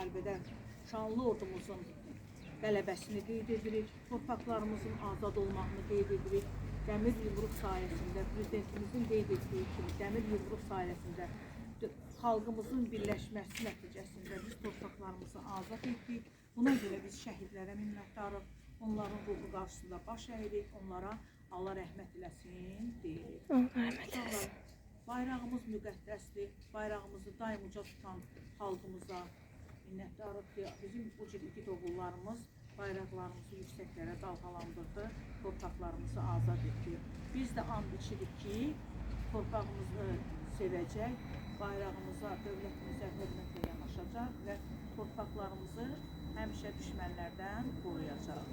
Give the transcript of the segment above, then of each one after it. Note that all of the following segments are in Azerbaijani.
müharibədə şanlı ordumuzun qələbəsini qeyd edirik, torpaqlarımızın azad olmağını qeyd edirik. Dəmir yumruq sayəsində, prezidentimizin qeyd etdiyi kimi, dəmir yumruq sayəsində xalqımızın birləşməsi nəticəsində biz torpaqlarımızı azad etdik. Buna görə biz şəhidlərə minnətdarıq, onların ruhu qarşısında baş əyirik, onlara Allah rəhmət eləsin deyirik. Bayrağımız müqəddəsdir, bayrağımızı daim uca tutan xalqımıza minnətdarıq ki, bizim bu cür igid oğullarımız bayraqlarımızı yüksəklərə dalğalandırdı, torpaqlarımızı azad etdi. Biz də and içirik ki, torpağımızı sevəcək, bayrağımıza, dövlətimizə hörmətlə yanaşacaq və torpaqlarımızı həmişə düşmənlərdən qoruyacaq.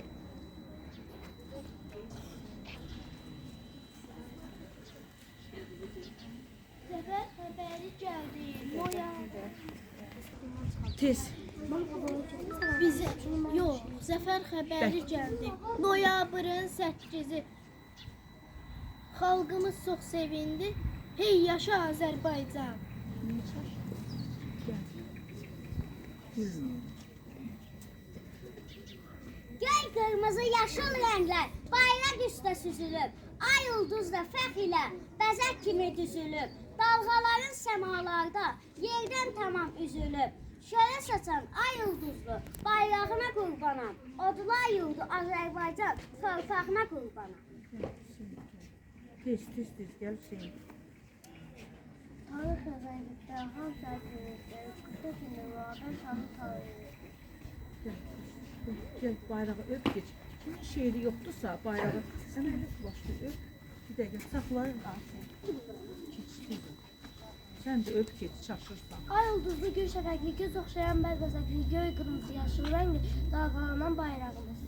Zəfər xəbəri gəldi. Tez. Bizə yox, zəfər xəbəri gəldi. Noyabrın 8-i. Xalqımız çox sevindi. Hey yaşa Azərbaycan. Göy qırmızı yaşıl rənglər bayraq üstə süzülüb. Ay ulduzla fəxrlə bəzək kimi düzülüb. Dalğaların səmalarda yerdən tamam üzülüb. Şölə saçan ay ulduzlu bayrağına qurbanam. Odlar yurdu Azərbaycan torpağına qurbanam. Tez, gəl Hüseyin. Tarix yazaylıqda hamsa günlükdə, qısa günlüklərdən şahı tarih. Gəl bayrağı öp geç. Kimin şehri yoxdursa bayrağı sən başla öp. Bir dəqiqə saxlayın artıq. Keçdi. Sən də öp geç, çaşırsan. Ay ulduzlu gül şəfəqli, göz oxşayan bəzəkli, göy qırmızı yaşıl rəngli dalğalanan bayrağımız.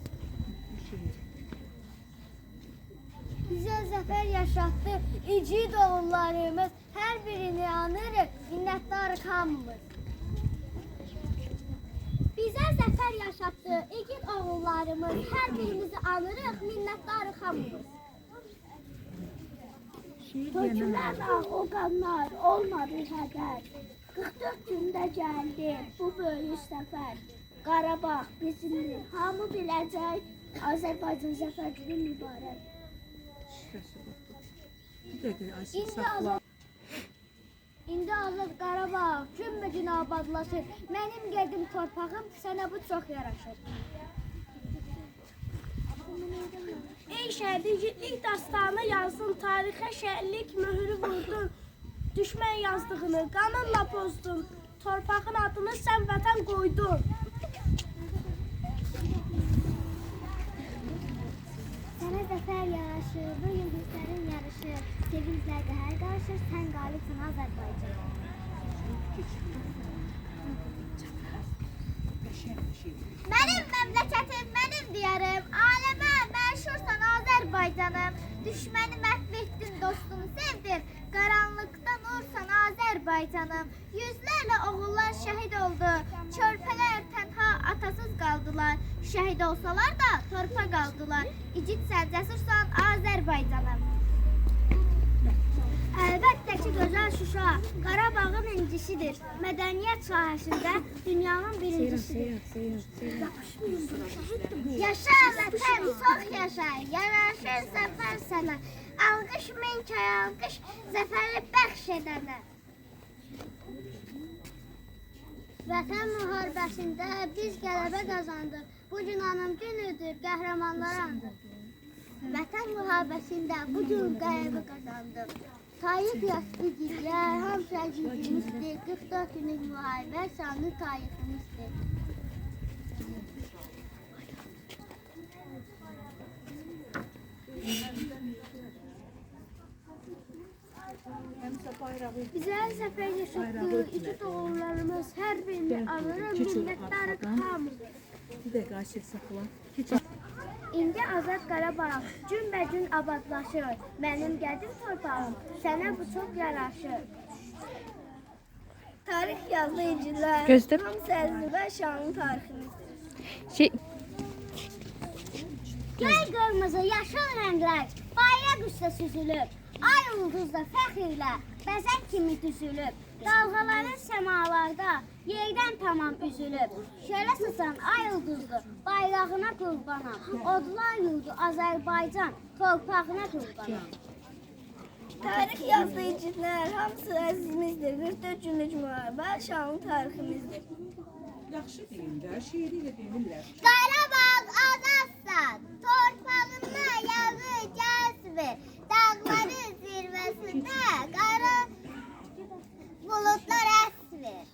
Bizə zəfər yaşatdı, igid oğullarımız, hər birini anırıq, minnətdarıq hamımız. Bizə zəfər yaşatdı, igid oğullarımız, hər birimizi anırıq, minnətdarıq hamımız. Tökülər o qanlar, olmadı hədər. 44 gündə gəldi bu böyük səfər. Qarabağ bizimdir, hamı biləcək, Azərbaycan zəfər günü mübarək. Bir dəqiqə Ayşə saxla. İndi azad Qarabağ gün-bə-gün abadlaşır. Mənim qədim torpağım sənə bu çox yaraşır. Ey şəhərdə igidlik dastanı yazsın, tarixə şəhərlik möhrü vurdun. Düşmən yazdığını qanınla pozdun, torpağın adını sən vətən qoydun. Sənə zəfər yaraşır, bu yıldızların yarışır. Sevinclərdə hər qarışır, sən qalibsin Azərbaycan. Mənim məmləkətim, mənim diyarım, aləmə məşhursan Azərbaycanım. Düşməni məhv etdin, dostunu sevdin, qaranlıqda nursan Azərbaycanım. Yüzlərlə oğullar şəhid oldu, körpələr tənha atasız qaldılar. Şəhid olsalar da torpa qaldılar, igidsən, cəsursan Azərbaycanım. Əlbəttə ki, gözəl Şuşa Qarabağın incisidir. Mədəniyyət sahəsində dünyanın birincisidir. Yaşa vətən, çox yaşa, yaraşır zəfər sənə. Alqış min kay alqış, zəfəri bəxş edənə. Vətən müharibəsində biz qələbə qazandıq. Bu gün anım günüdür, qəhrəmanlar andır. Vətən müharibəsində bu gün qələbə qazandıq. Tarix yazdı gizlər, hamısı əzizimizdir. 44 günlük müharibə şanlı tariximizdir. Bizə zəfər yaşatdı, igid oğullarımız, hər birini anırıq, minnətdarıq hamımız. Bir dəqiqə Ayşə saxla. İndi azad Qarabağ gün-bə-gün abadlaşır. Mənim qədim torpağım sənə bu çox yaraşır. Tarix yazdı incilər, hamısı əzizə şanlı tariximizdir. Göy qırmızı, yaşıl rənglər bayraq üstə süzülüb. Ay ulduzla fəxrlə bəzək kimi düzülüb. Dalğaların semalarda yerdən tamam üzülüb. Şərə sızan ay ulduzlu bayrağına qurbanam. Odlar yurdu Azərbaycan torpağına qurbanam. Tarix yazdı igidlər, hamısı əzizimizdir. 44 günlük müharibə şanlı tariximizdir. Yaxşı deyirlər, şeiri ilə deyirlər. Qarabağ azadsan, torpağına yazı gəzmir. Dağların zirvəsində qara bulutlar əsmir.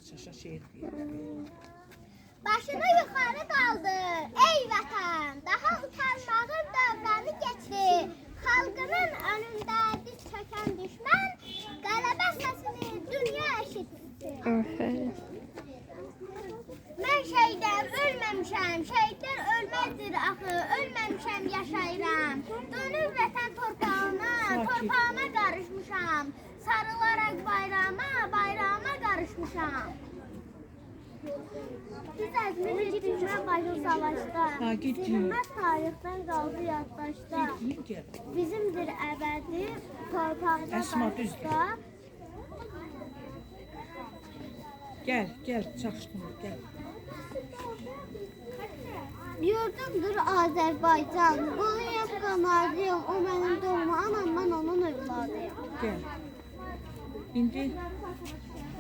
Çaşa şeir deyirlər. Başını yuxarı qaldır, ey vətən, daha utanmağın dövrəni geçdi. Xalqının önündə diz çökən düşmən, qələbə səsini dünya eşitsin. Mən şəhidəm, ölməmişəm, şəhidlər ölməzdir axı, ölməmişəm, yaşayıram. Dönür vətən torpağıma qarışmışam. Sarılaraq bayrağıma qarışmışam. Biz əzmini gitmişəm başın savaşda. Silinməz tarixdən qaldı yaddaşda. Bizimdir əbədi torpaqda barışda. Gəl, çaşdım, gəl. Yurdumdur Azərbaycan, qoluyum, qanadıyım, o mənim doğma anam, mən onun övladıyım. Gəl. İndi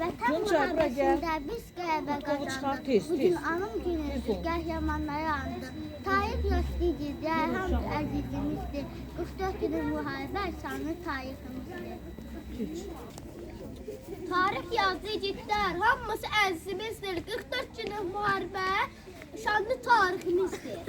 Vətən Tunca, bura gəl. müharibəsində biz qələbə Qovu çıxar, qazandık. tez, Bugün tez. anım Tez günüdür, ol. qəhrəmanları andı. Tarix yoxdur, Rəyhan əzizimizdir. 44 günlük müharibə şanlı tariximizdir. keç. Tarix yazdı igidlər, hamısı əzizimizdir. 44 günlük müharibə şanlı tariximizdir.